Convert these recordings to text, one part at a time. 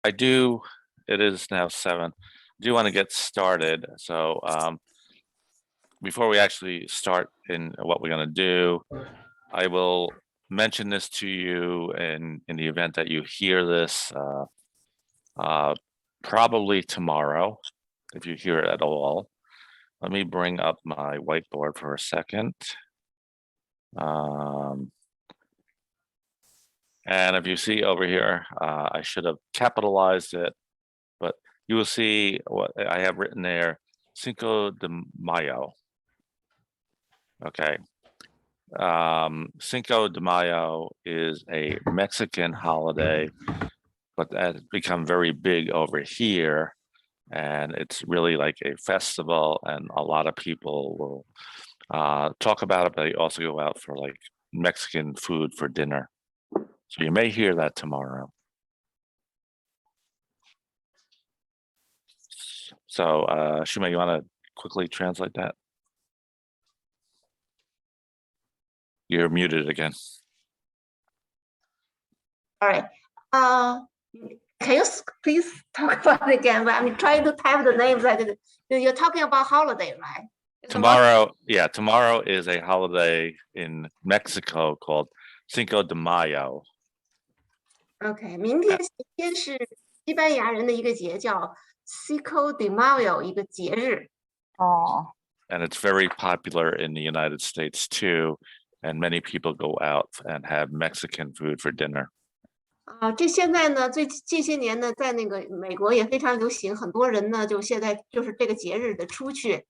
I do, it is now 7. I do want to get started. So before we actually start in what we're going to do, I will mention this to you in the event that you hear this probably tomorrow, if you hear it at all. Let me bring up my whiteboard for a second. And if you see over here, I should have capitalized it, but you will see what I have written there, Cinco de Mayo. Okay. Cinco de Mayo is a Mexican holiday, but that has become very big over here. And it's really like a festival, and a lot of people will talk about it, but they also go out for like Mexican food for dinner. So you may hear that tomorrow. So Shumei, you want to quickly translate that? You're muted again. All right. Can you please talk about it again? I'm trying to type the names. You're talking about holiday, right? Tomorrow is a holiday in Mexico called Cinco de Mayo. OK， 明天是西班牙人的一个节，叫 Cinco de Mayo， 一个节日。哦。And it's very popular in the United States too, and many people go out and have Mexican food for dinner. 这现在呢，这些年呢，在那个美国也非常流行，很多人呢就现在就是这个节日的出去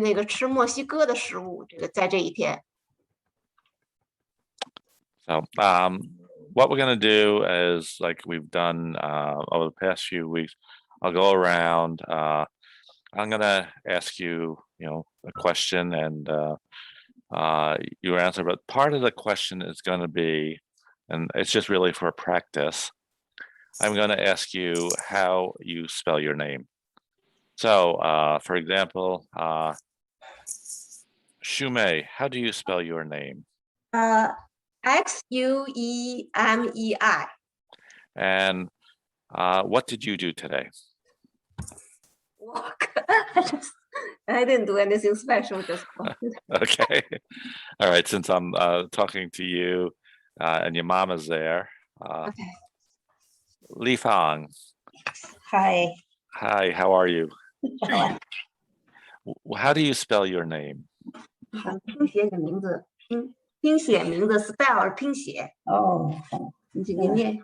那个吃墨西哥的食物，这个在这一天。So what we're going to do is, like we've done over the past few weeks, I'll go around. I'm going to ask you, a question, and you answer. But part of the question is going to be, and it's just really for practice, I'm going to ask you how you spell your name. So, for example, Shumei, how do you spell your name? Xuemei. And what did you do today? Walk. I didn't do anything special, just walk. Okay. All right. Since I'm talking to you and your mama's there. Okay. Li Fang. Hi. Hi, how are you? How do you spell your name? 拼写你的名字，拼写名字 spell 拼写。哦，你念。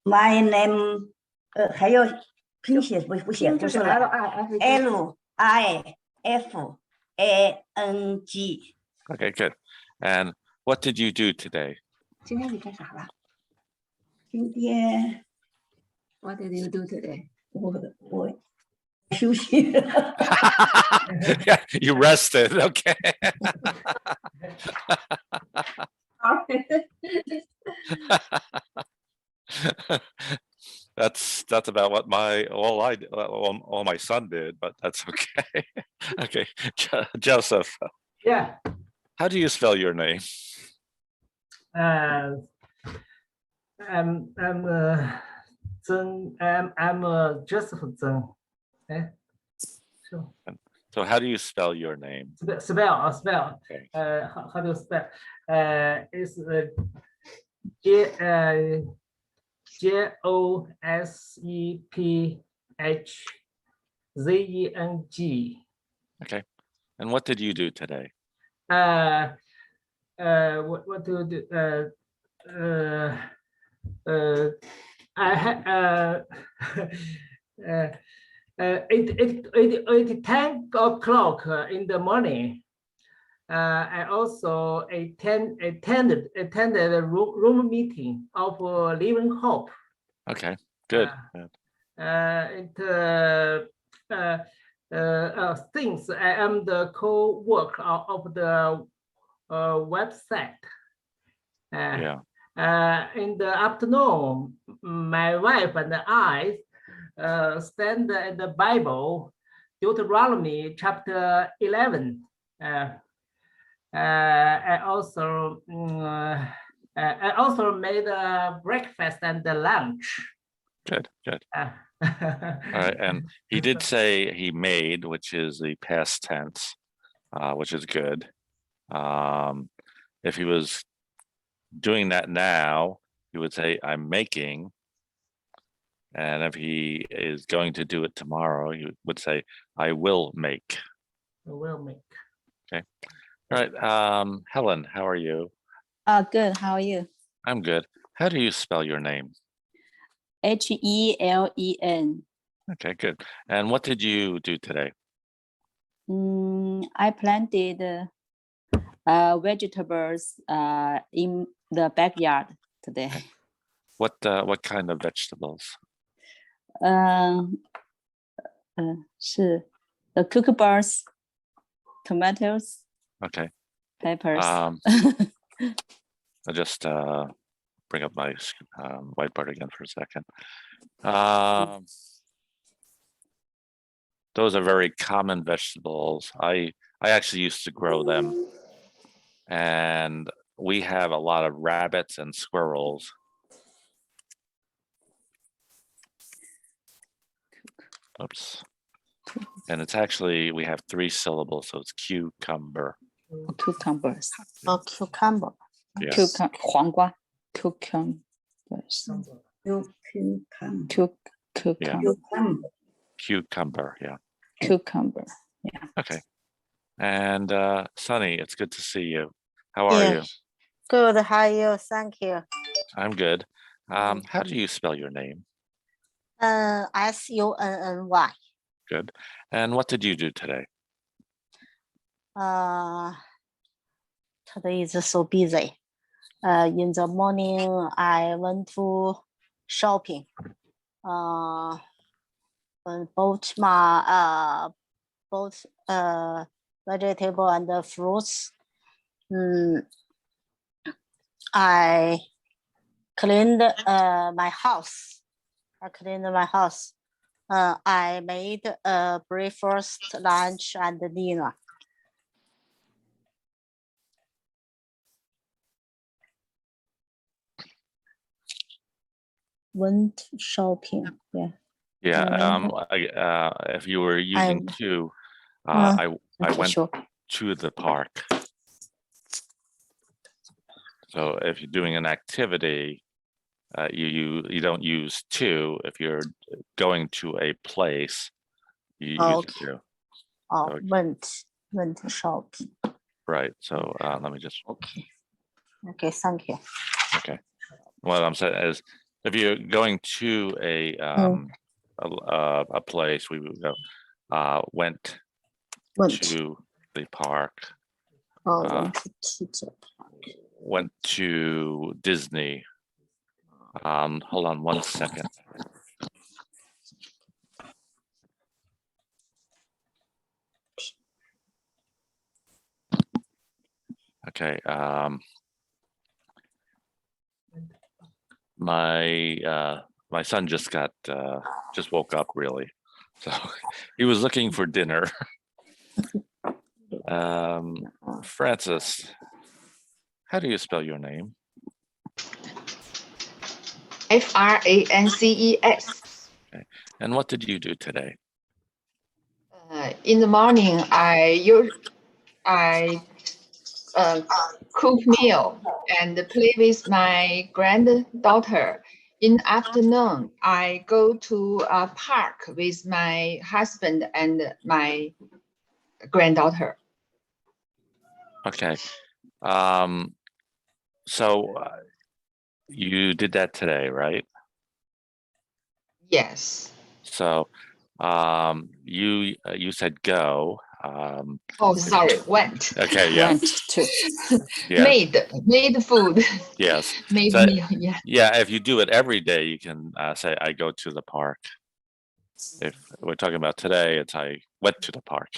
My name 还要拼写不写不是了 Lifang. Okay, good. And what did you do today? 今天你干啥了？今天 What did you do today? 我休息。Yeah, you rested, okay. That's about what all my son did, but that's okay. Okay, Joseph. Yeah. How do you spell your name? I'm Joseph Zheng. So how do you spell your name? Spell. Okay. How do you spell? It's JOSEPHZENG. Okay. And what did you do today? What do you do? I had 10 o'clock in the morning. I also attended a room meeting of Living Hope. Okay, good. Since I am the co-worker of the website. Yeah. In the afternoon, my wife and I stand in the Bible, Deuteronomy chapter 11. I also made a breakfast and the lunch. Good, good. All All right, and he did say he made, which is the past tense, which is good. If he was doing that now, he would say, I'm making. And if he is going to do it tomorrow, he would say, I will make. Will make. All right, Helen, how are you? Good. How are you? I'm good. How do you spell your name? Helen. Okay, good. And what did you do today? I planted vegetables in the backyard today. What kind of vegetables? 是 the cucumbers, tomatoes, Okay. peppers. I'll just bring up my whiteboard again for a second. Those are very common vegetables. I actually used to grow them, and we have a lot of rabbits and squirrels. Oops. And it's actually, we have 3 syllables, so it's cucumber. Cucumbers. cucumber. Yes. 黄瓜 cucumbers. Cucumber, yeah. Cucumber. Okay. And Sunny, it's good to see you. How are you? Good. How are you? Thank you. I'm good. How do you spell your name? Sunny. Good. And what did you do today? Today is so busy. In the morning, I went to shopping. Both vegetable and fruits. I cleaned my house. I made breakfast, lunch, and dinner. Went shopping. Yeah. Yeah. If you were using to, I went Sure. to the park. So if you're doing an activity, you don't use to. If you're going to a place, you use it to. Oh, Okay. went shopping. Right. So let me just. Okay, thank you. Okay. What I'm saying is, if you're going to a place, we would go. Went to the park. Went to the park. Went to Disney. Hold on 1 second. Okay. My son just woke up really, so he was looking for dinner. Francis, how do you spell your name? Frances. Okay. And what did you do today? In the morning, I cook meal and play with my granddaughter. In the afternoon, I go to a park with my husband and my granddaughter. Okay. So you did that today, right? Yes. So you said go. Oh, sorry, went. Okay, yeah. Went to. Yeah. Made food. Yes. Made So, meal, yeah. yeah, if you do it every day, you can say I go to the park. If we're talking about today, it's I went to the park.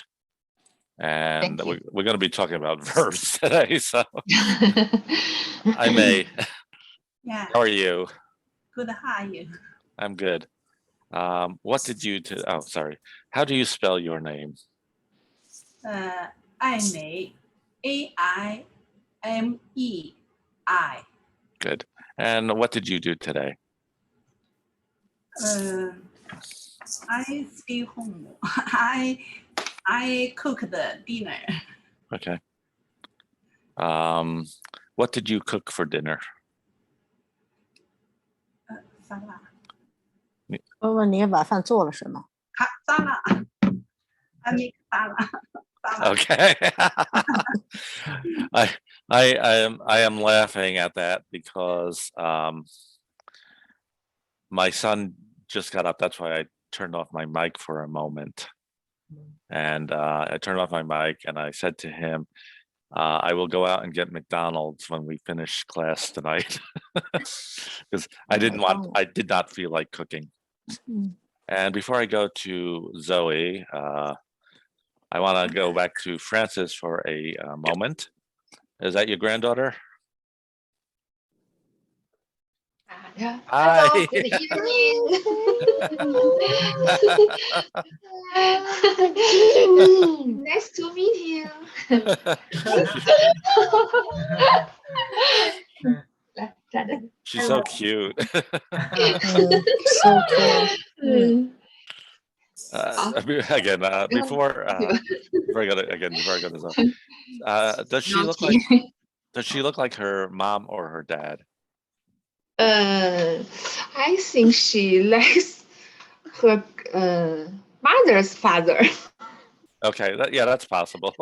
And Thank you. we're going to be talking about verbs today, so I may. Yeah, How are you? good. How are you? I'm good. What did you do? Oh, sorry. How do you spell your name? Aimei, Aimei. Good. And what did you do today? I stay home. I cook the dinner. Okay. What did you cook for dinner? 沙拉，问问你晚饭做了什么？沙拉，I make 沙拉，沙拉。 Okay. I am laughing at that because my son just got up. That's why I turned off my mic for a moment. And I turned off my mic and I said to him, I will go out and get McDonald's when we finish class tonight. Because I did not feel like cooking. And before I go to Zoe, I want to go back to Francis for a moment. Is that your granddaughter? Yeah. Hi. Hello, good evening. Nice to meet you. She's so cute. So cute. Again, before I go to Zoe, does she look like her mom or her dad? I think she likes her mother's father. Okay, that's possible.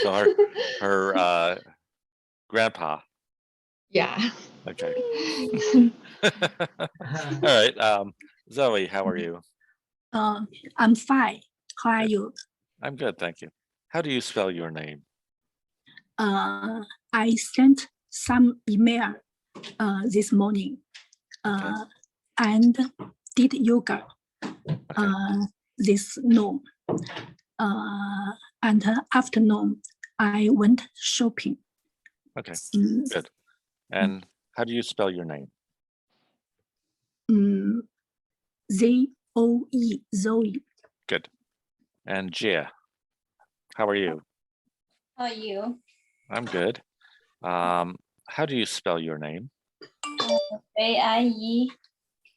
So her grandpa. Yeah. Okay. All right. Zoe, how are you? I'm fine. How are you? I'm good, thank you. How do you spell your name? I sent some email this morning and did yoga this noon. And afternoon, I went shopping. Okay, good. And how do you spell your name? Zoe, Zoe. Good. And Gia, how are you? How are you? I'm good. How do you spell your name? AIE.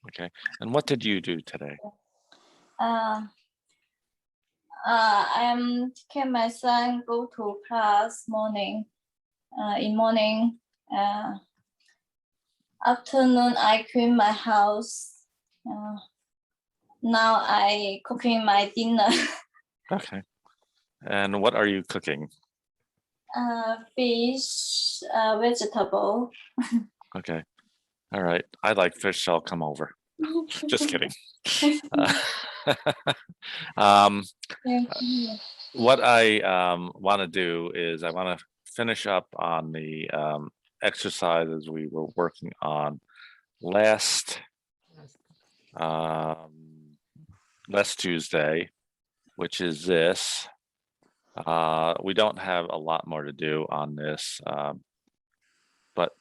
Okay. And what did you do today? I'm taking my son go to class morning. In morning, afternoon I clean my house. Now I cooking my dinner. Okay. And what are you cooking? Fish, vegetable. Okay. All right. I like fish, so I'll come over. Just kidding. What I want to do is I want to finish up on the exercises we were working on last Tuesday, which is this. We don't have a lot more to do on this, but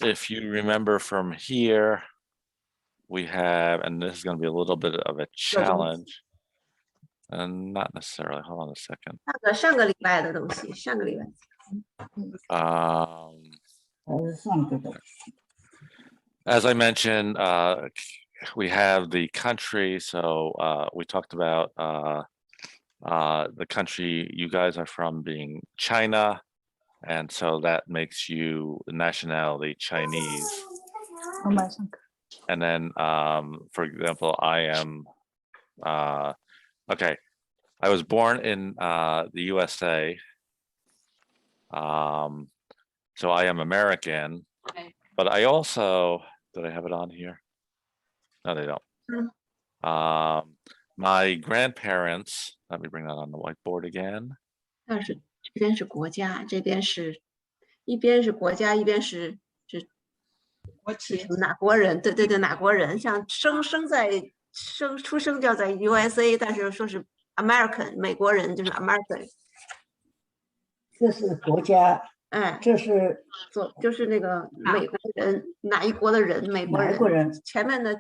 if you remember from here, we have, and this is going to be a little bit of a challenge, and not necessarily. Hold on a second. 上个礼拜的东西，上个礼拜。As I mentioned, we have the country. So we talked about the country you guys are from being China, and so that makes you nationality Chinese. And then, for example, I am okay. I was born in the USA, so I am American. Okay. But I also, did I have it on here? No, they don't. My grandparents. Let me bring that on the whiteboard again. 但是这边是国家，这边是一边是国家，一边是哪国人？对对对，哪国人？像出生叫在 USA， 但是说是 American 美国人就是 American。这是国家，哎，这是就是那个美国人，哪一国的人？美国人。哪国人？前面的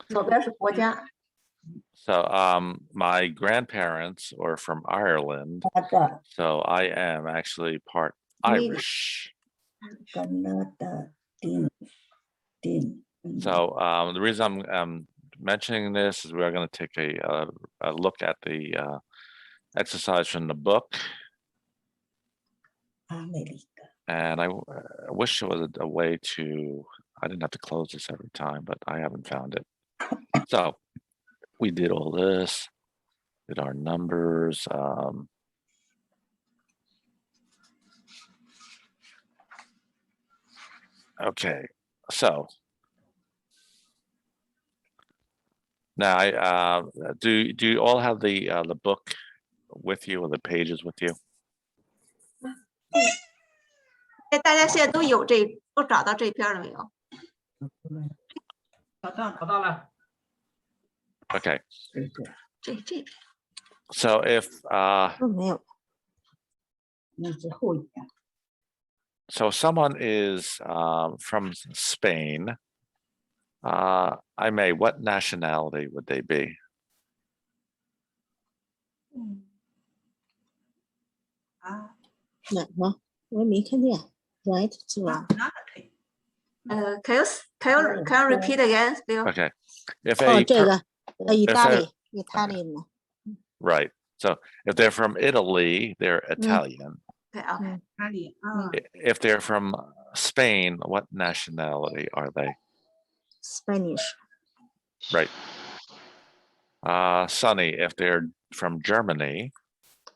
左边是国家。So, my grandparents were from Ireland, so I am actually part Irish. So the reason I'm mentioning this is we're going to take a look at the exercise from the book, and I wish there was a way to. I didn't have to close this every time, but I haven't found it. So we did all this, did our numbers. Okay, so now do you all have the book with you or the pages with you? 哎，大家现在都找到这篇了没有？找到了。找到了。 Okay, 这篇 so if 没有。 so someone is from Spain, what nationality would they be? 啊，哪个？我没看见。Right 是吧？那可以。can you repeat again, Bill? Okay, if 哦， a 这个意 if 大 a- 利，意大利呢？ right, so if they're from Italy, they're Italian. Okay, okay. 哪里啊？ If they're from Spain, what nationality are they? Spanish。 Right. Sunny, if they're from Germany,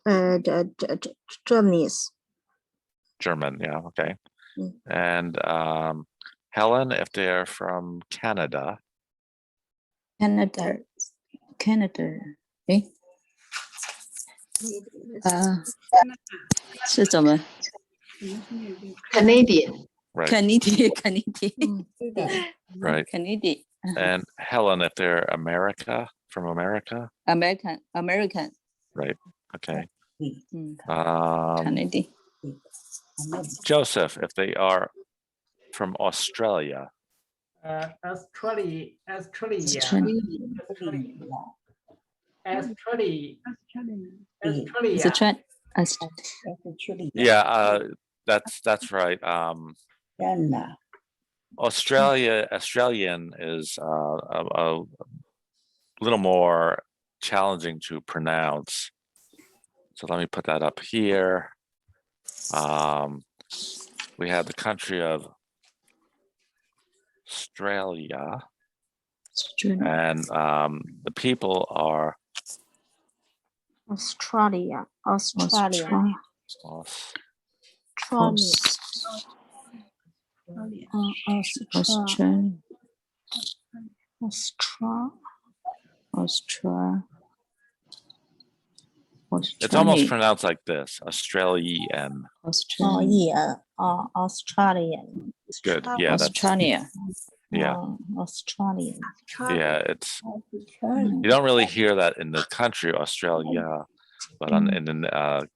这 Germany's。 German, yeah, okay. Mm. And Helen, if they're from Canada, Canada. Canada. 哎，是怎么 Canadian. right, Canadian. right. Canadian. And Helen, if they're from America, American. right, okay. Mm, Um, Canadian. Joseph, if they are from Australia, Australia. Sichuan. yeah, that's right. Australian is a little more challenging to pronounce. So let me put that up here. We have the country of Australia, and the people are Australia. Australia. It's almost pronounced like this, Australian. Australian. Good. Yeah, that's Australia. yeah. Australian. Yeah, it's you don't really hear that in the country Australia, but in the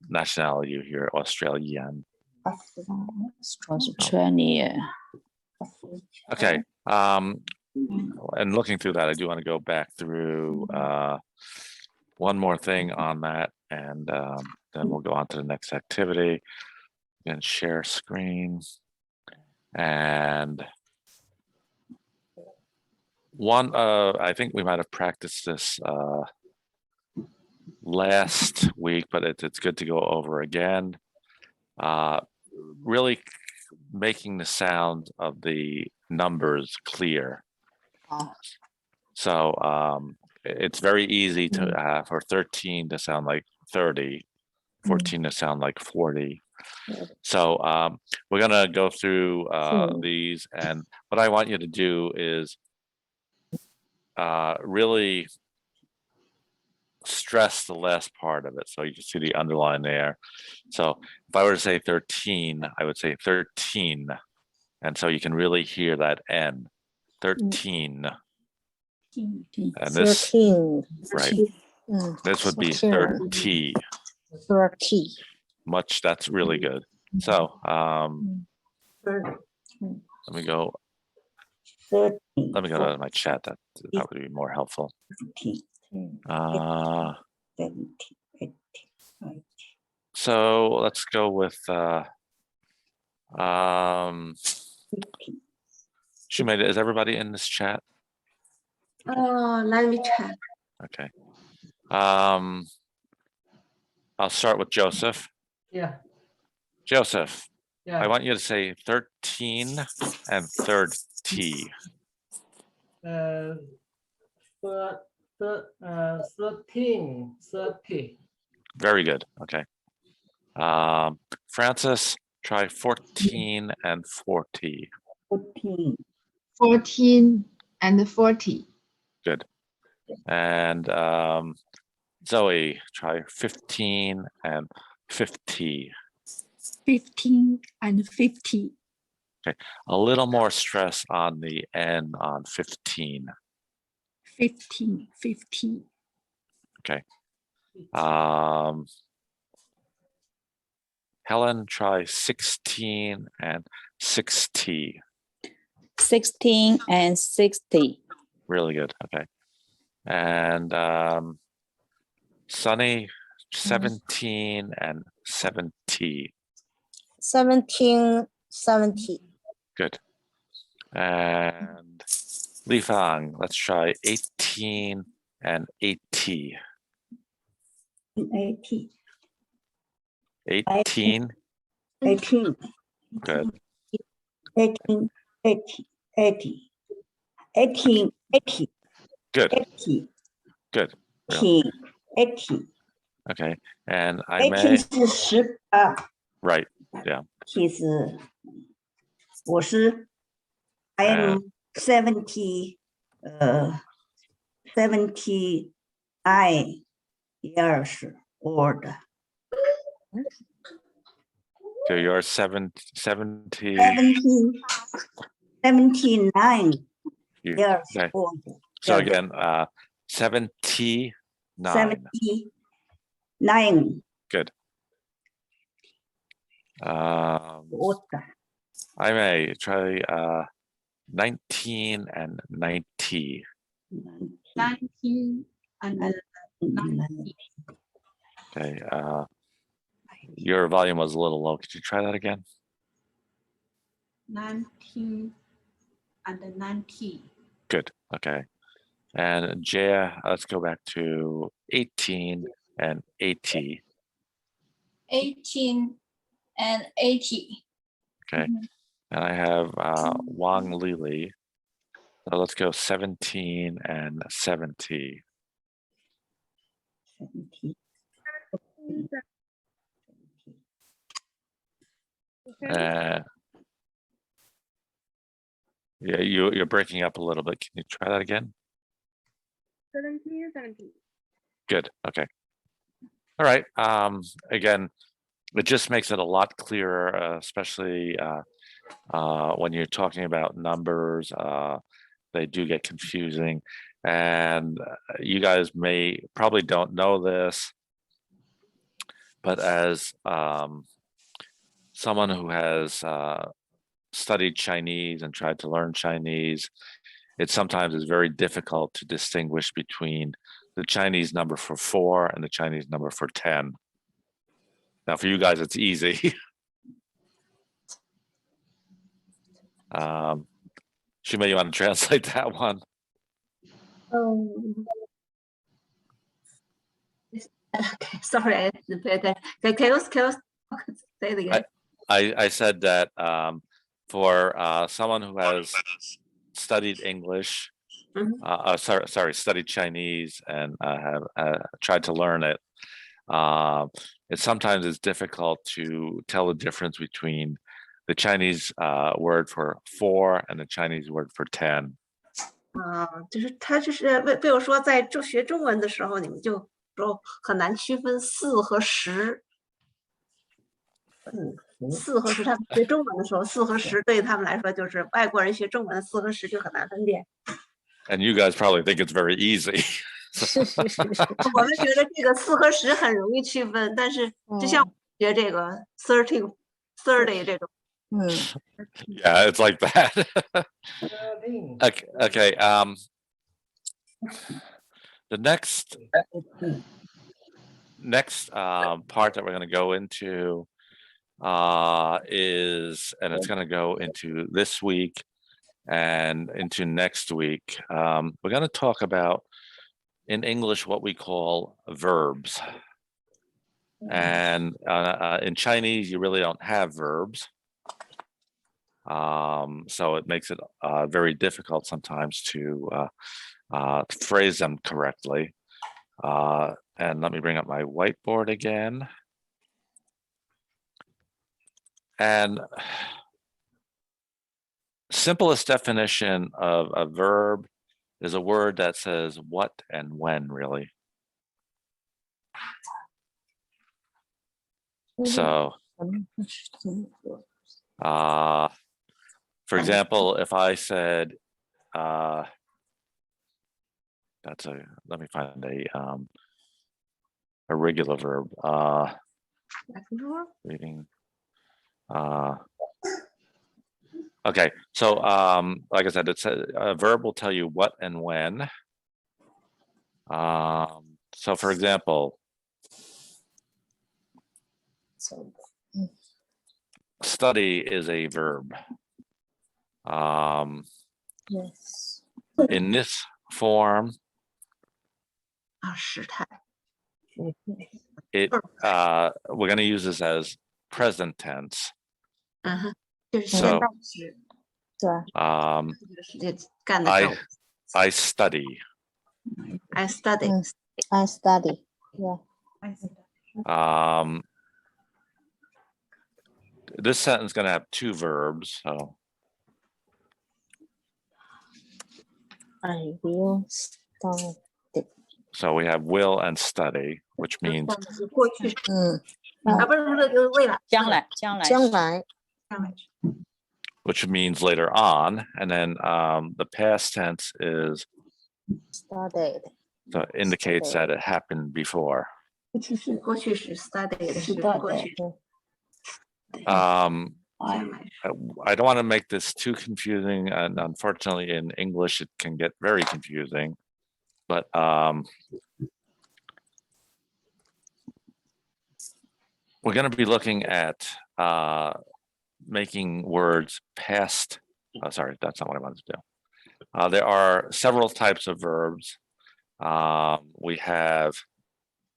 nationality you hear Australian. Australia. Okay. And looking through that, I do want to go back through one more thing on that, and then we'll go on to the next activity. And share screen. And one, I think we might have practiced this last week, but it's good to go over again. Really making the sound of the numbers clear. So it's very easy to for 13 to sound like 30, 14 to sound like 40. So we're gonna go through these, and what I want you to do is really stress the last part of it. So you can see the underline there. So if I were to say 13, I would say 13. And so you can really hear that N, 13. And this, 13. right, this would be 30. 30. Much, that's really good. So let me go to my chat. That would be more helpful. So let's go with Shumei, is everybody in this chat? Let me check. Okay. I'll start with Joseph. Yeah, Joseph, yeah. I want you to say 13 and third T. 13, 30. Very good. Okay. Francis, try 14 and 40. 14, 14 and 40. Good. And Zoe, try 15 and 50. 15 and 50. A little more stress on the N on 15. 15, 15. Helen, try 16 and 60. 16 and 60. Really good. Okay. And Sunny, 17 and 70. 17, 70. Good. And Li Fang, let's try 18 and 80. 80, 18. 18, Good. 18, 80, 80, 18, 80, Good. 80, Good. 18, 80. Okay. And I 18 may, 是18， right. Yeah. 80是50。I am 70, 79 years old. So you're 70, 79 you- years okay. old. So Yes. again, 79. 79 Good. old. I may try 19 and 90. 19 and 90. Okay. Your volume was a little low. Could you try that again? 19 and 90. Good. Okay. And Jaya, let's go back to 18 and 80. 18 and 80. Okay. And I have Wang Lili. So let's go 17 and 70. 70. Yeah, you're breaking up a little bit. Can you try that again? 17, 17. Good. Okay. All right. Again, it just makes it a lot clearer, especially when you're talking about numbers. They do get confusing, and you guys probably don't know this, but as someone who has studied Chinese and tried to learn Chinese, it sometimes is very difficult to distinguish between the Chinese number for 4 and the Chinese number for 10. Now, for you guys, it's easy. Shima, you want to translate that one? Okay, sorry, I didn't pay attention. Can you say it again? I said that for someone who has studied English, studied Chinese and have tried to learn it, it sometimes is difficult to tell the difference between the Chinese word for 4 and the Chinese word for 10. 就是他就是被我说在学中文的时候，你们就说很难区分4和10。4和10，他们学中文的时候，4和10对他们来说就是外国人学中文4和10就很难分辨。 And you guys probably think it's very easy. 我们觉得这个4和10很容易区分，但是就像学这个 30这种。 Yeah, it's like that. 13. Okay. The next part that we're going to go into is, and it's going to go into this week and into next week, we're going to talk about in English what we call verbs. And in Chinese, you really don't have verbs. So it makes it very difficult sometimes to phrase them correctly. And let me bring up my whiteboard again. And simplest definition of a verb is a word that says what and when, really. So, for example, if I said, let me find a regular verb, reading, okay, so like I said, it's a verb will tell you what and when. So for example, study is a verb. Yes. In this form, it we're going to use this as present tense. So I study. I study. I study. Yeah. This sentence is going to have two verbs. So I will study. So we have will and study, which means later on, and then the past tense is studied. So indicates that it happened before. I don't want to make this too confusing, and unfortunately in English it can get very confusing, but we're going to be looking at making words past, sorry, that's not what I wanted to do. There are several types of verbs. We have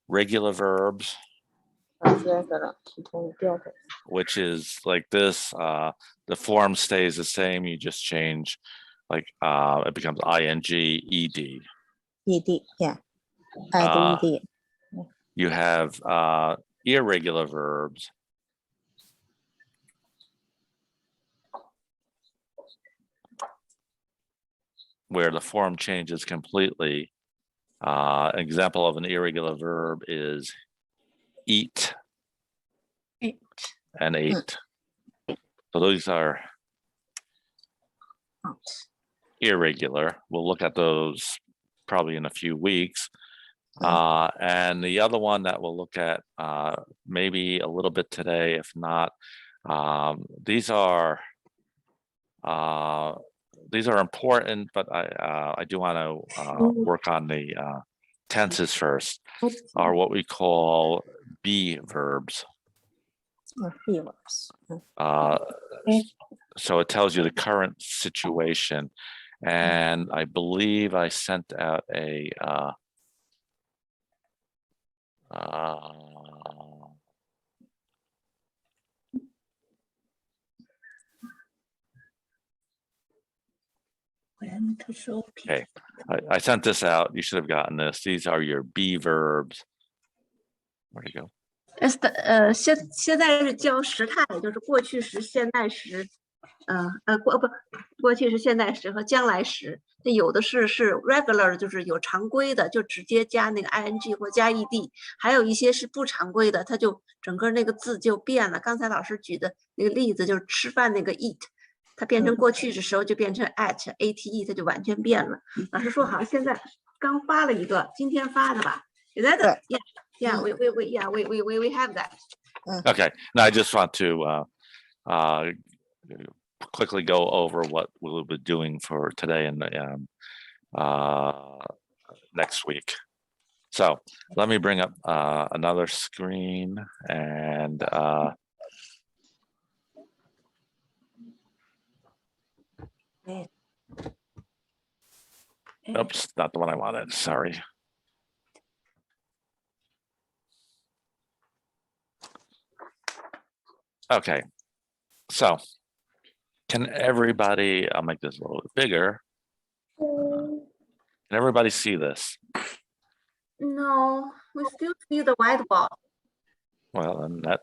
regular verbs, which is like this. The form stays the same. You just change, like it becomes ing, ed. Ed, yeah. Add ed. You have irregular verbs, where the form changes completely. An example of an irregular verb is eat and ate. So those are irregular. We'll look at those probably in a few weeks. And the other one that we'll look at maybe a little bit today, if not, these are important, but I do want to work on the tenses first, are what we call be verbs. So it tells you the current situation, and I believe I sent out a okay, I sent this out. You should have gotten this. These are your be verbs. Where'd it go? 现在是教时态，就是过去时、现在时，过去时、现在时和将来时。那有的是 regular， 就是有常规的，就直接加那个 ing 或加 ed， 还有一些是不常规的，它就整个那个字就变了。刚才老师举的那个例子就是吃饭那个 eat， 它变成过去的时候就变成 ate， 它就完全变了。老师说好像现在刚发了一个，今天发的吧？有在的 ，Yeah, we have that. Okay, now I just want to quickly go over what we'll be doing for today and next week. So let me bring up another screen and Oops, not the one I wanted. Sorry. Okay, so can everybody, I'll make this a little bit bigger. Can everybody see this? No, we still see the whiteboard. Well, and that,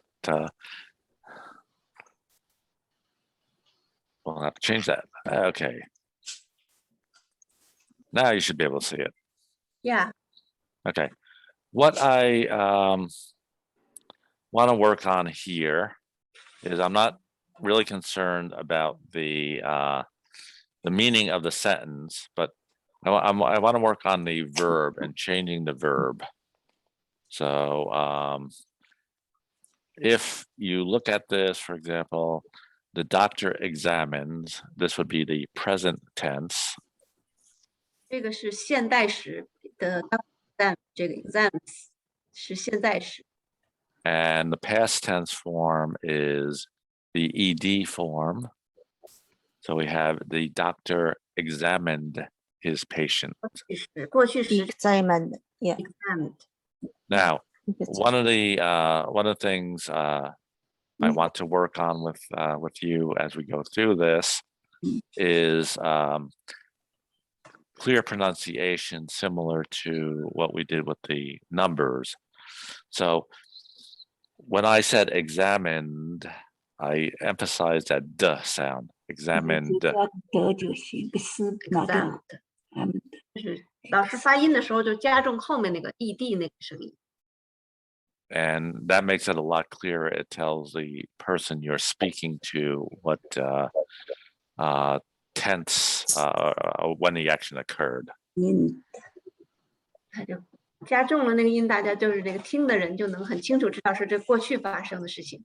we'll have to change that. Okay. Now you should be able to see it. Yeah. Okay. What I want to work on here is I'm not really concerned about the meaning of the sentence, but I want to work on the verb and changing the verb. So if you look at this, for example, the doctor examines, this would be the present tense. 这个是现代时的这个 exams 是现在时。 And the past tense form is the ED form. So we have the doctor examined his patient. 过去时 examined. Yeah. examined. Now, one of the things I want to work on with you as we go through this is clear pronunciation, similar to what we did with the numbers. So when I said examined, I emphasized that "d" sound. Examined. 得就是一个思那个 examined 就是老师发音的时候就加重后面那个 ed 那个声音。 And that makes it a lot clearer. It tells the person you're speaking to what tense when the action occurred. 它就加重了那个音，大家就是这个听的人就能很清楚知道是这过去发生的事情。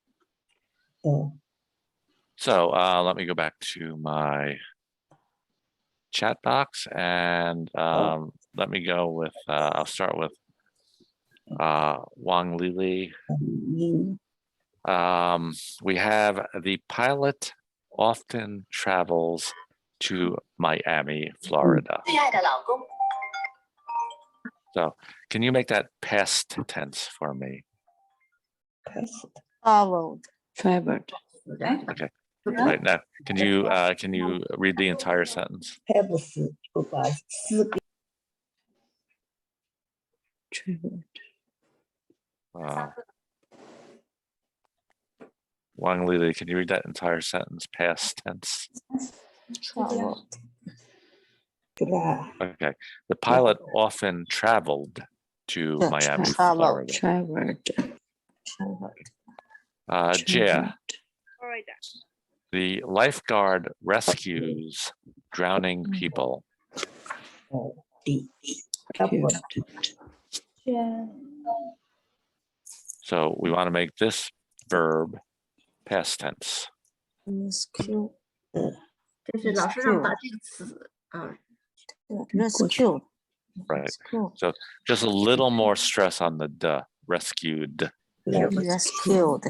So let me go back to my chat box and let me go with, I'll start with Wang Lili. We have the pilot often travels to Miami, Florida. So can you make that past tense for me? Traveled. Okay. Right now, can you read the entire sentence? Wang Lili, can you read that entire sentence, past tense? Traveled. Okay. The pilot often traveled to Miami, Florida. Traveled. Jia, All right. the lifeguard rescues drowning people. So we want to make this verb past tense. 这是老师让把这个词啊 Rescue. Right. So just a little more stress on the "d," rescued. Rescued.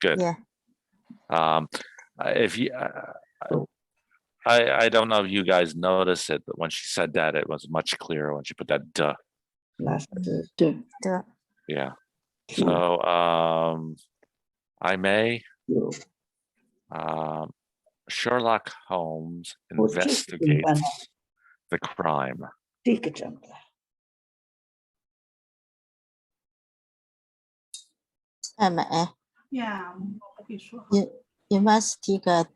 Good. Yeah. If you, I don't know if you guys noticed it, but when she said that, it was much clearer when she put that "d." Yeah. So I may. Sherlock Holmes investigates the crime. 这个怎么了？ 太美。呀，我可以说好。 Investigate.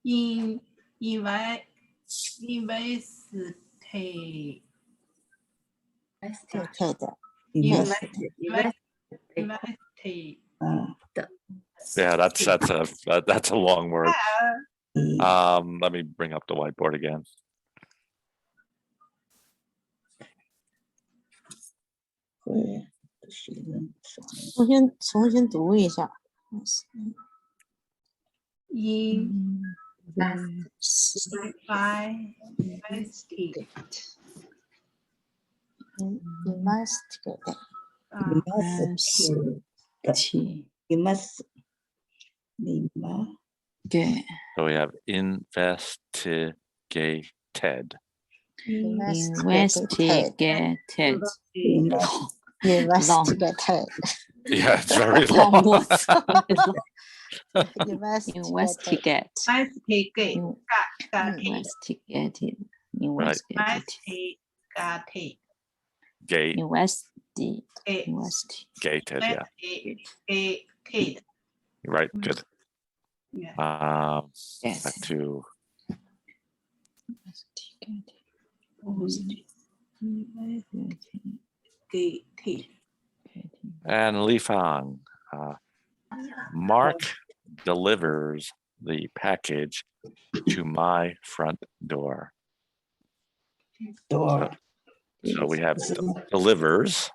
Investigate. Investigate. Yeah, that's a long word. Let me bring up the whiteboard again. 重新读一下。Investigate. So we have investigated. Investigated. Investigated. Yeah, it's very long. Investigate. Investigate. Investigated. Right. Investigate. Gate. Investigated. Gated. Yeah. Investigate. Right. Good. Yeah. Back to Investigate. and Li Fang. Mark delivers the package to my front door. door. So we have delivers.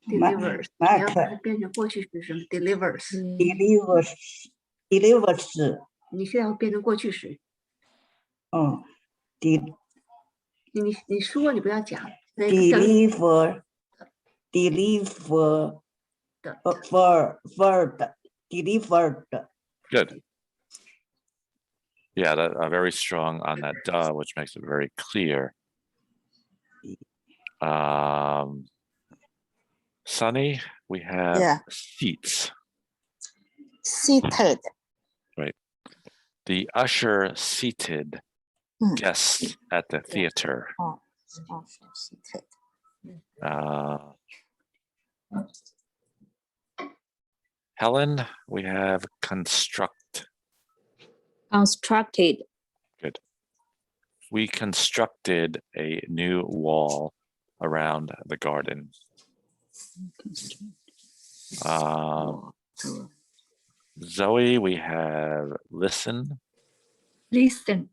delivers，你要把它变成过去式什么 delivers， delivers，你现在要变成过去式。你说你不要讲。delivered， Good. Yeah, that very strong on that duh, which makes it very clear. Sunny, we have seats. Seated. Right. The usher seated guests at the theater. Seated. Helen, we have construct. Constructed. Good. We constructed a new wall around the garden. Zoe, we have listen. Listened.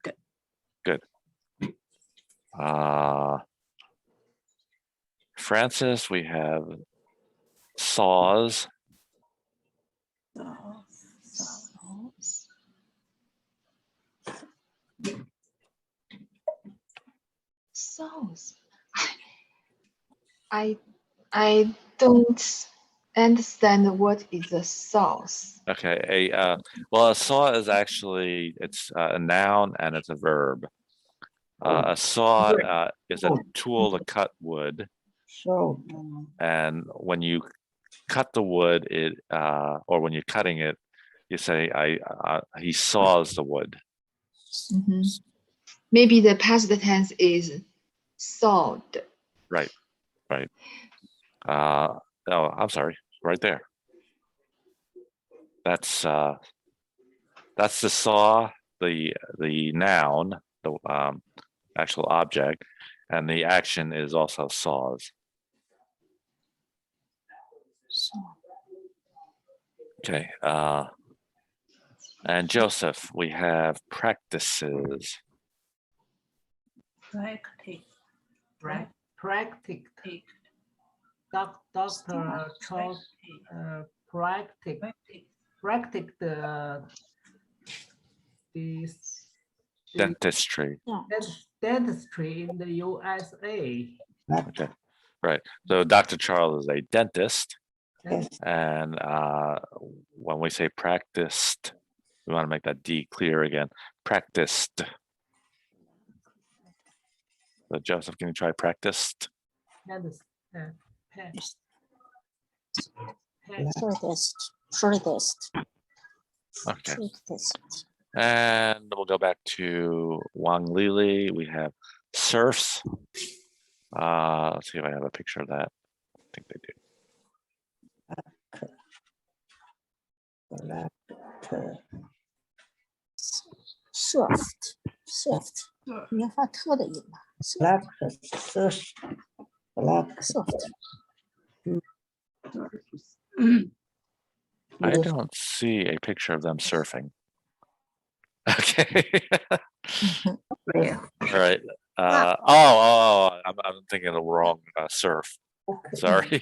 Good. Francis, we have saws. Sauce. I don't understand what is a sauce. Okay, well, a saw is actually it's a noun and it's a verb. A saw is a tool to cut wood, and when you cut the wood, or when you're cutting it, you say he saws the wood. Mm-hmm. Maybe the past tense is sawed. Right. Oh, I'm sorry. Right there. That's the saw, the noun, the actual object, and the action is also saws. Okay. And Joseph, we have practices. Practice. Doctor Charles practice the Dentistry. dentistry in the USA. Okay. Right. So Dr. Charles is a dentist. Yes. And when we say practiced, we want to make that D clear again. Practiced. So Joseph, can you try practiced? Furthest. Okay. And we'll go back to Wang Lili. We have surfs. Let's see if I have a picture of that. I think they do. Soft. 你要发特的音吧 soft. I don't see a picture of them surfing. Okay. All right. I'm thinking of the wrong surf. Sorry.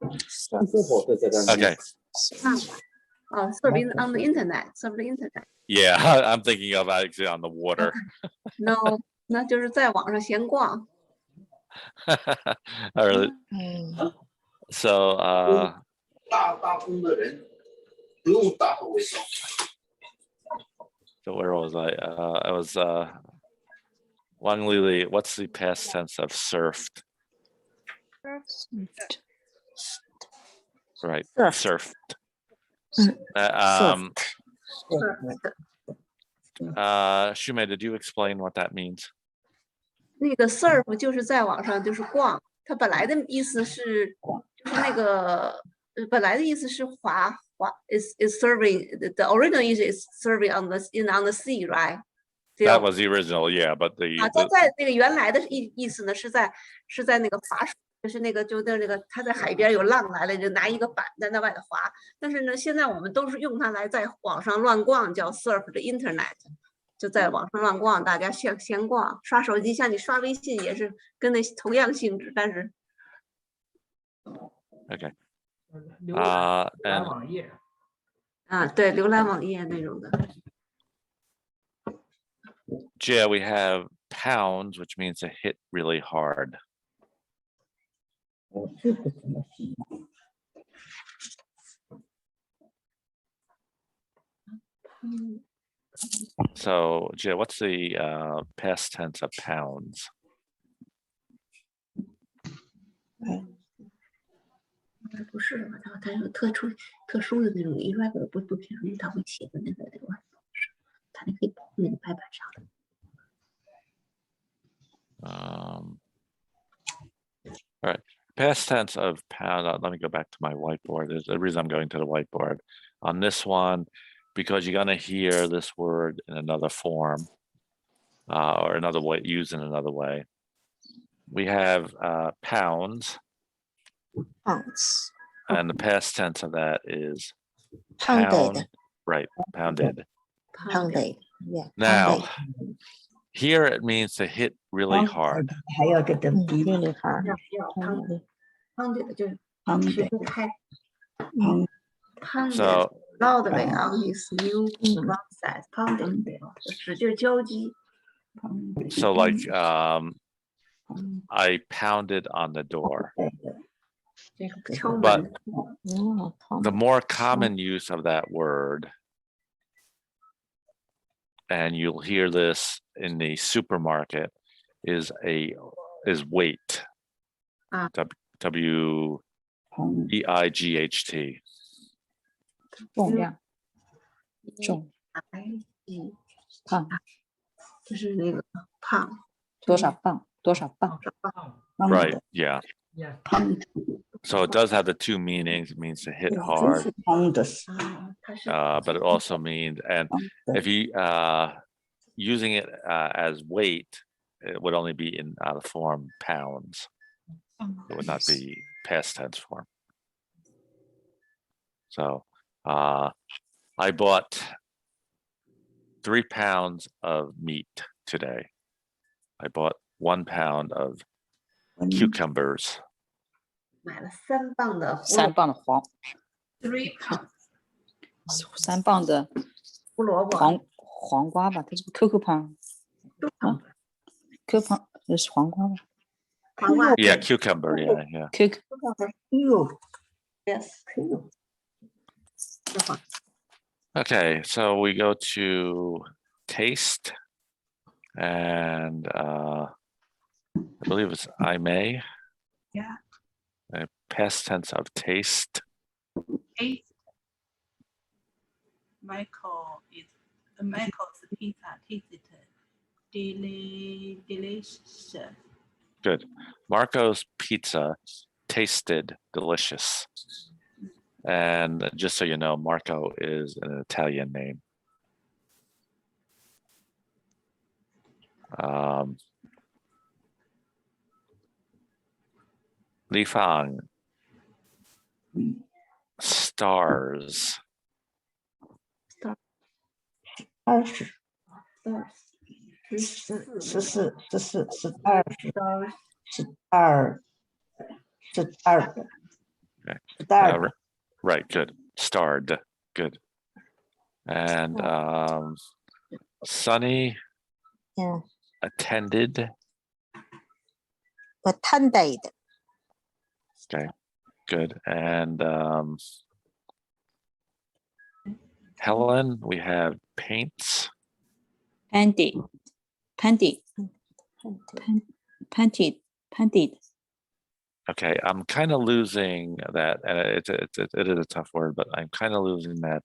Okay. Surfing on the internet, surf the internet. Yeah, I'm thinking of actually on the water. No, 那就是在网上闲逛。All right. So So where was I? I was Wang Lili, what's the past tense of surfed? Right, Surfed. surfed. Surfed. Shumei, did you explain what that means? 那个 surf 就是在网上就是逛，它本来的意思是就是那个本来的意思是滑 is serving the original 意思 is serving on the sea, right? That was the original, yeah, but the 它在那个原来的意思呢是在那个划水，就是那个他在海边有浪来了，就拿一个板在那外头划。但是呢，现在我们都是用它来在网上乱逛，叫 surf the internet。就在网上乱逛，大家闲逛，刷手机，像你刷微信也是跟那同样性质，但是 okay. 浏览 and 网页。对，浏览网页那种的。Jia, we have pounds, which means to hit really hard. So, Jia, what's the past tense of pounds? 不是吧？它有特殊的那种 irregular 不平衡，它会写的那个它那可以碰那个白板上的。All right. Past tense of pound. Let me go back to my whiteboard. There's a reason I'm going to the whiteboard on this one, because you're going to hear this word in another form or another way, used in another way. We have pounds. Pounds. And the past tense of that is Pounded. pound, right, pounded. Pounded. Yeah. Now, here it means to hit really hard. 还要给它比 Really hard. pounded 就是，pounded 使劲拍 So, ，pounded loudly on his new drum set, pounded 使劲敲击。 so like I pounded on the door. 这个敲 But 门， the more common use of that word, and you'll hear this in the supermarket, is weight. W-E-I-G-H-T. 重量，重胖，就是那个胖，多少磅？多少磅？ Right, yeah. Yeah. So it does have the two meanings. It means to hit hard, 它是 but it also means, and if you using it as weight, it would only be in the form pounds. It would not be past tense form. So I bought 3 pounds of meat today. I bought 1 pound of cucumbers. 买了3磅的3磅的黄，3 pounds ，3磅的胡萝卜，黄瓜吧？它是不是 QQ 胖？啊，QQ 胖那是黄瓜吧黄瓜 Yeah, cucumber. Yeah. ？QQ，yes， Okay, so we go to taste, and I believe it's I may. Yeah. Past tense of taste. Taste. Michael's pizza tasted delicious. Good. Marco's pizza tasted delicious. And just so you know, Marco is an Italian name. Li Fang. Stars. 20 Right, good. Starred, good. And Sunny Yeah. attended. Attended. Okay, good. And Helen, we have paints. Pandy. Pandy. Pandied. Okay, I'm kind of losing that, and it is a tough word, but I'm kind of losing that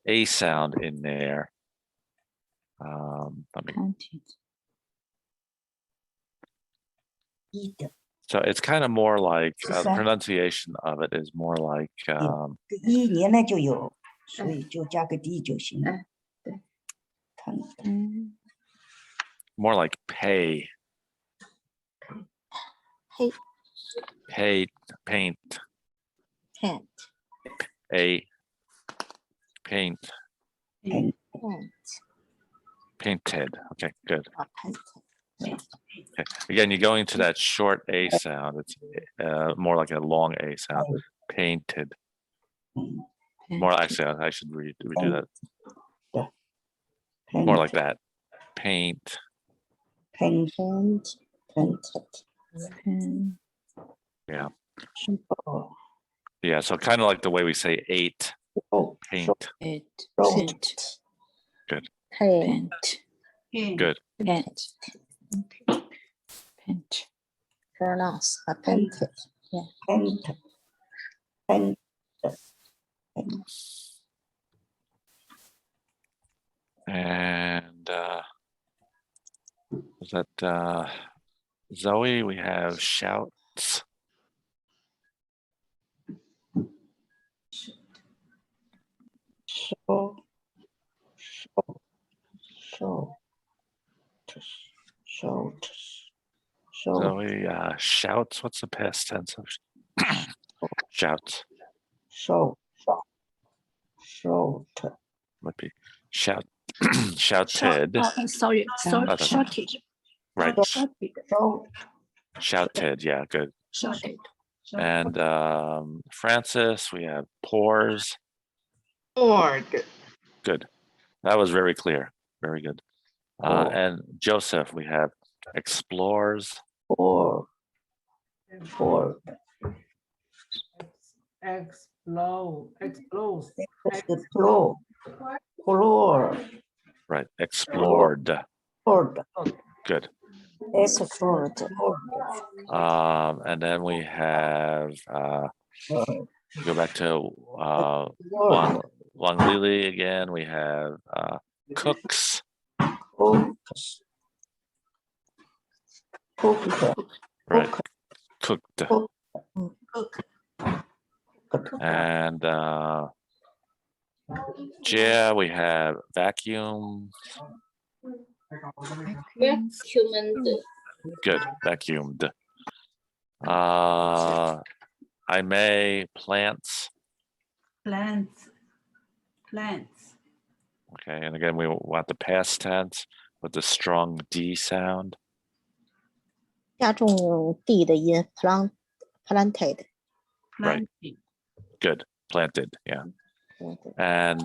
A sound in there. Let me. Pandied. So it's kind of more like the 13 pronunciation of it is more like 第一年呢就有，所以就加个 d 就行了。对。看 more like pay. Hey. Pay, paint, Paint. a paint, Paint. painted. Okay, good. Painted. Okay. Again, you're going to that short A sound. It's more like a long A sound. Painted. More actually, I should redo that. More like that. Paint. Paint. Painted. Yeah. simple. Yeah. So kind of like the way we say eight. Oh, Paint. Paint. Good. Paint. Good. Paint. Paint. Pronounce. Painted. Yeah. paint, paint, And was that Zoe? We have shouts. so, Zoe shouts. What's the past tense of shouts? Might be shout. Shouted. Sorry, that's- shortage. Right. so, Shouted. Yeah. Good. Shortage. And Francis, we have pores. Bored. Good. That was very clear. Very good. And Joseph, we have explores. or, Explode. explore, color, Right. Explored. Good. Explored. And then we have go back to Wang Lili again. We have cooks. Right. Cooked. And yeah, we have vacuum. Vacuumed. Good. Vacuumed. I may plants. Plants. Okay, and again, we want the past tense with the strong D sound. 加重 D 的音 planted. Right. Good. Planted. Yeah. And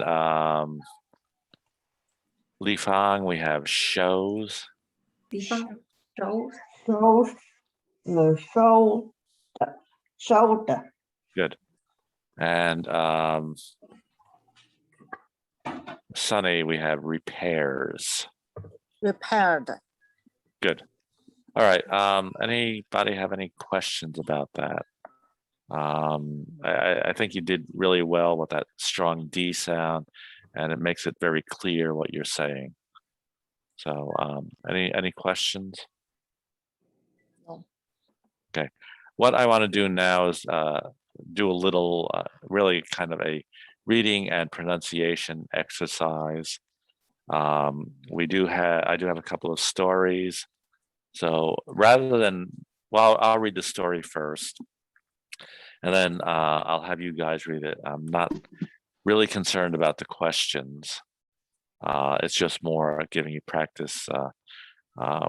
Li Fang, we have shows. shoulder, Good. And Sunny, we have repairs. Repaired. Good. All right. Anybody have any questions about that? I think you did really well with that strong D sound, and it makes it very clear what you're saying. So, any questions? No. Okay. What I want to do now is do a little, really kind of a reading and pronunciation exercise. I do have a couple of stories. So rather than, well, I'll read the story first, and then I'll have you guys read it. I'm not really concerned about the questions. It's just more giving you practice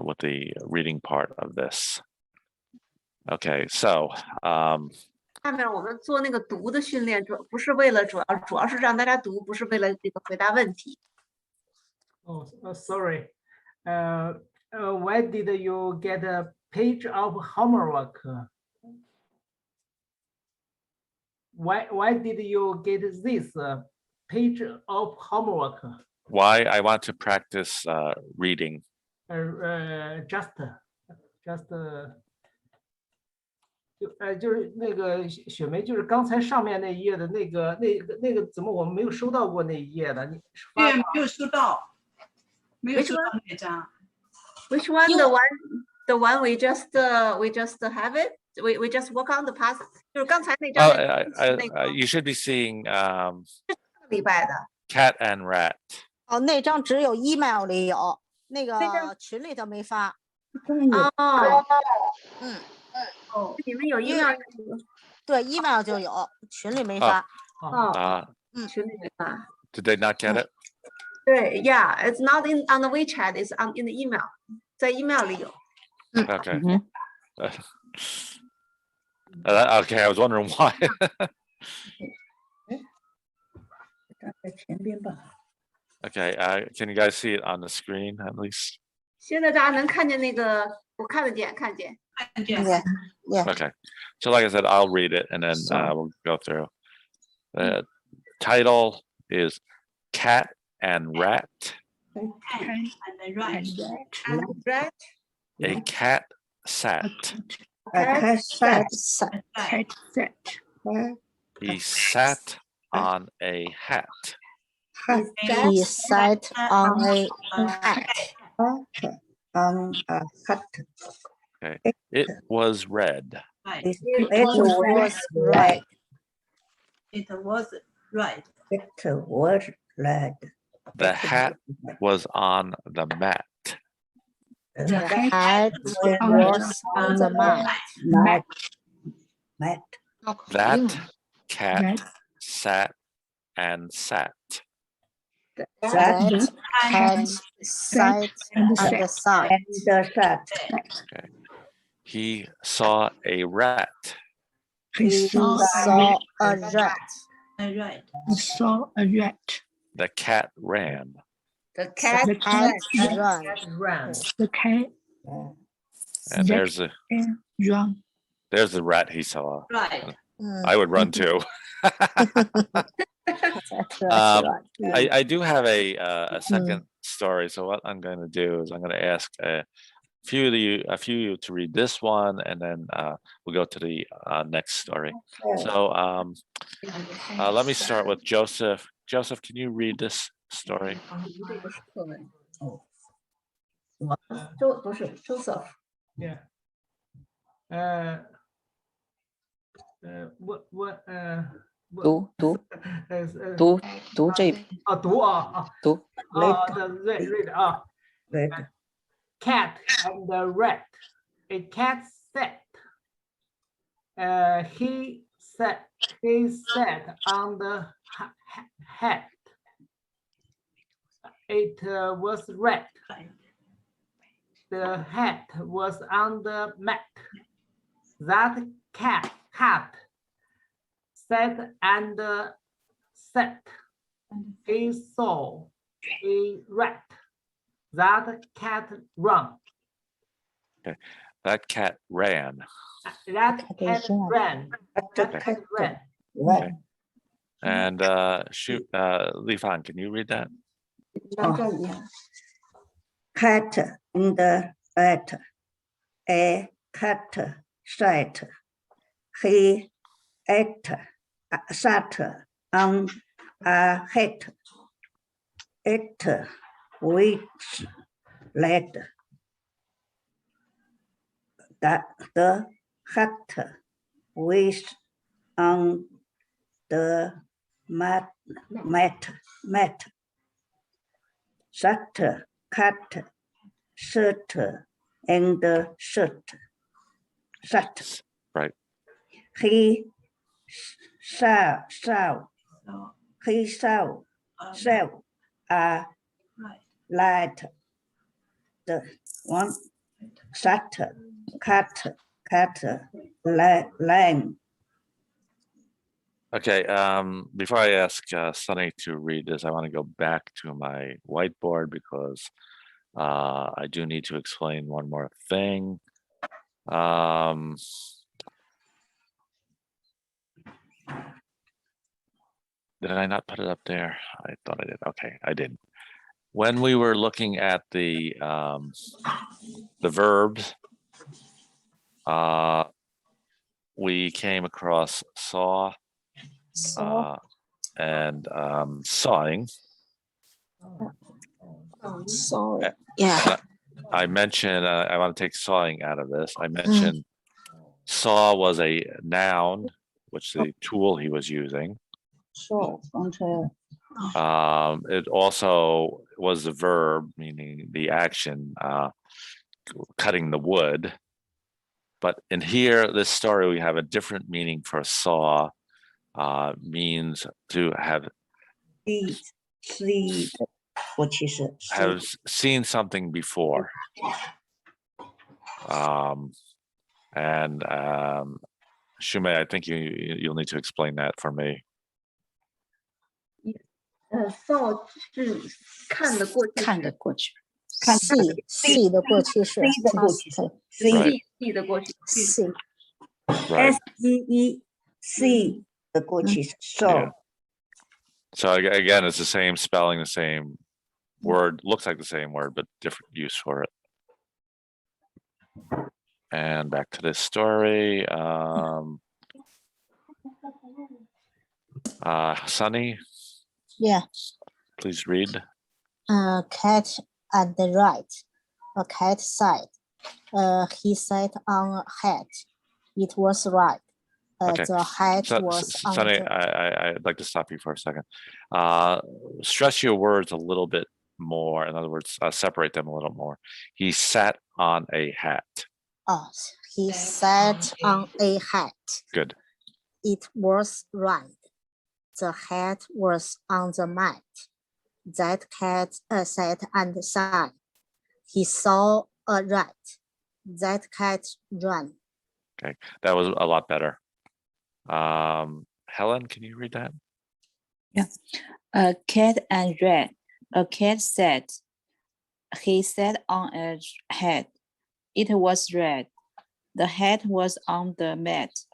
with the reading part of this. Okay, so 下面我们做那个读的训练，不是为了主要是让大家读，不是为了这个回答问题。 Oh, sorry. Why did you get a page of homework? Why did you get this page of homework? Why? I want to practice reading. Just 就是那个雪梅，就是刚才上面那一页的那个，怎么我们没有收到过那一页的？你发对，没有收到，没有收到那张。 Which one? The one we just have it. We just work on the past. 就是刚才那张 You should be seeing 礼拜的 cat and rat. 哦，那张只有 email 里有，那个群里头没发。哦，嗯，哦，你们有 email 对 email 就有，群里没发。群里没发。Did they not get it? 对 ，Yeah, it's not on the WeChat. It's in the email. 在 email 里有。Okay. Okay, I was wondering why. 在前边吧。 Okay, can you guys see it on the screen at least? 现在大家能看见那个，我看得见，看见。Yeah. Okay, so like I said, I'll read it and then we'll go through. The title is Cat and Rat. And right. Rat. A cat sat. He sat on a hat. He sat on a hat. On a hat. Okay, it was red. It was red. It was right. It was red. The hat was on the mat. The hat was on the mat. That cat sat and sat. That cat sat on the side. Okay. He saw a rat. He saw a rat. Right. The cat ran. The cat ran. And there's the rat he saw. Right. I would run too. I do have a second story. So what I'm going to do is I'm going to ask a few of you to read this one, and then we'll go to the next story. So let me start with Joseph. Joseph, can you read this story? Joseph. Yeah. What 读这读啊 read 啊 Red. Cat and the rat. A cat sat. He sat on the hat. It was red. The hat was on the mat. That cat sat and sat. He saw a rat. That cat ran. Okay. That cat ran. That cat ran. That cat ran. Okay. And Li Fan, can you read that? Cat in the bat. A cat sat. He sat on a hat. It was red. That the hat was on the mat. That cat sat in the shirt. Right. He saw a light. The one sat cat lamb. Okay, before I ask Sunny to read this, I want to go back to my whiteboard because I do need to explain one more thing. Did I not put it up there? I thought I did. Okay, I didn't. when we were looking at the verbs, we came across saw and sawing. So yeah. I mentioned I want to take sawing out of this. I mentioned saw was a noun, which the tool he was using. So It also was the verb, meaning the action, cutting the wood. But in here, this story, we have a different meaning for saw. Means to have seen something before. And Shumei, I think you'll need to explain that for me. saw 是看得过去，看得过去。see 的过去式 see 的过去式 see Right. see 的过去式 Yeah. So again, it's the same spelling, the same word, looks like the same word, but different use for it. And back to this story. Sunny, yeah. please read. Cat at the right. A cat sat. He sat on a hat. It was right. Okay. The hat was on Sunny, the... I'd like to stop you for a second. Stress your words a little bit more. In other words, separate them a little more. He sat on a hat. Oh, he sat on a hat. Good. It was right. The hat was on the mat. That cat sat and sat. He saw a rat. That cat ran. Okay, that was a lot better. Helen, can you read that? Yeah. A cat and rat. A cat sat. He sat on a hat. It was red. The hat was on the mat.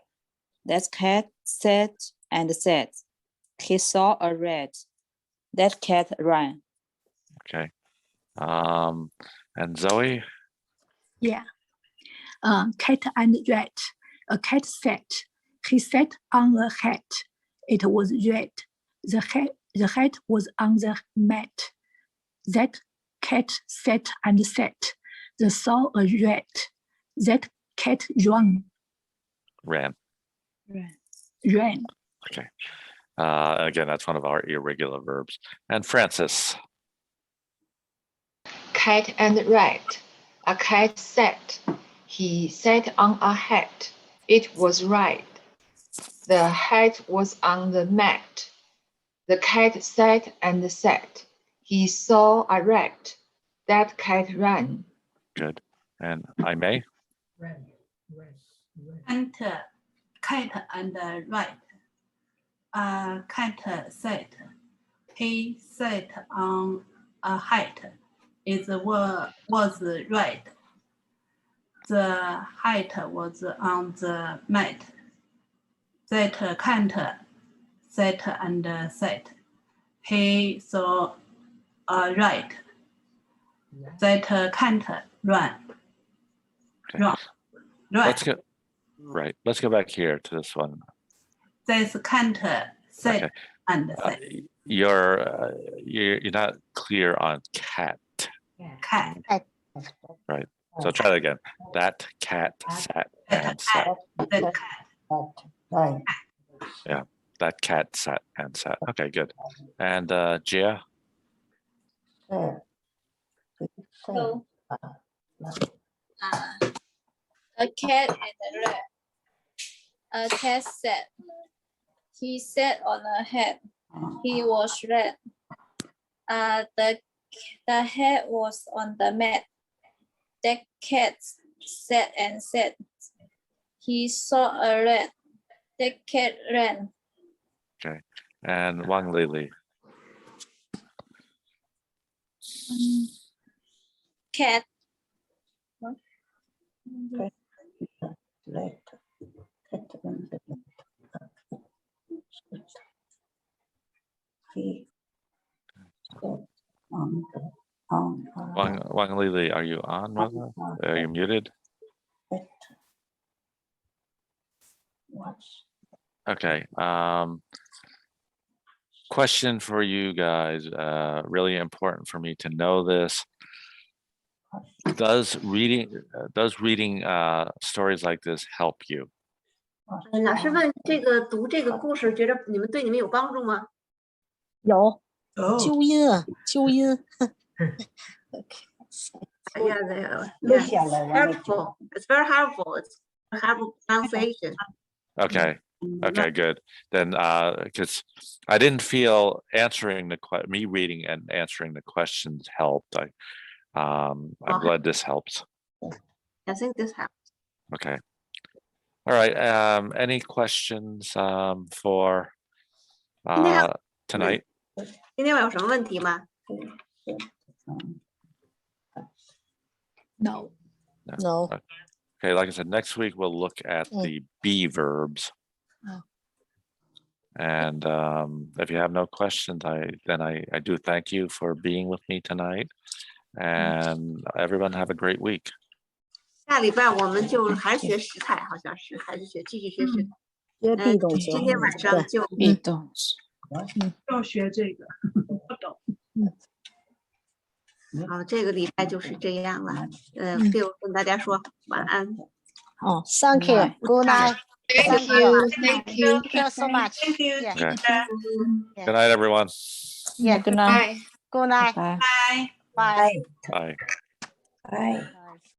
That cat sat and sat. He saw a rat. That cat ran. Okay. And Zoe? Yeah. Cat and rat. A cat sat. He sat on a hat. It was red. The hat was on the mat. That cat sat and sat. They saw a rat. That cat ran. Ran. Ran. Okay. Again, that's one of our irregular verbs. And Francis? Cat and rat. A cat sat. He sat on a hat. It was right. The hat was on the mat. The cat sat and sat. He saw a rat. That cat ran. Good. And I may? Enter cat and rat. Cat sat. He sat on a hat. It was red. The hat was on the mat. That cat sat and sat. He saw a rat. That cat ran. Okay. Run. Let's go back here to this one. This cat sat Okay. and sat. You're not clear on cat. Cat. Right. So try that again. That cat sat and sat. That cat. Right. Yeah. That cat sat and sat. Okay, good. And Gia? So, a cat and a rat. A cat sat. He sat on a hat. He was red. The hat was on the mat. The cat sat and sat. He saw a rat. The cat ran. Okay. And Wang Lili? Cat. Right. He sat on the Wang Lili, are you on? Are you muted? Okay. Question for you guys. Really important for me to know this. Does reading stories like this help you? 老师问这个读这个故事，觉得对你们有帮助吗？有纠音啊，纠音。Yeah, 录下来我们就 helpful. It's very helpful. It's a helpful pronunciation. Okay. Okay, good. Then, because I didn't feel me reading and answering the questions helped. I'm glad this helps. I think this helps. Okay. All right. Any questions for tonight? 今天晚上有什么问题吗？ No. No. Okay, like I said, next week we'll look at the be verbs. Oh. And if you have no questions, I do thank you for being with me tonight. And everyone have a great week. 下礼拜我们就还是学时态，好像是还是继续学时态。学 be 动词。今天晚上就be 动词。要学这个，不懂。好，这个礼拜就是这样了。Phil 跟大家说晚安。哦，Thank you. Good night. Thank you. Thank you. Thank you so much. Thank you. Yeah. Okay. Yeah. Good night, everyone. Yeah. Good night. Bye. Good night. Bye. Bye. Bye. Bye. Bye.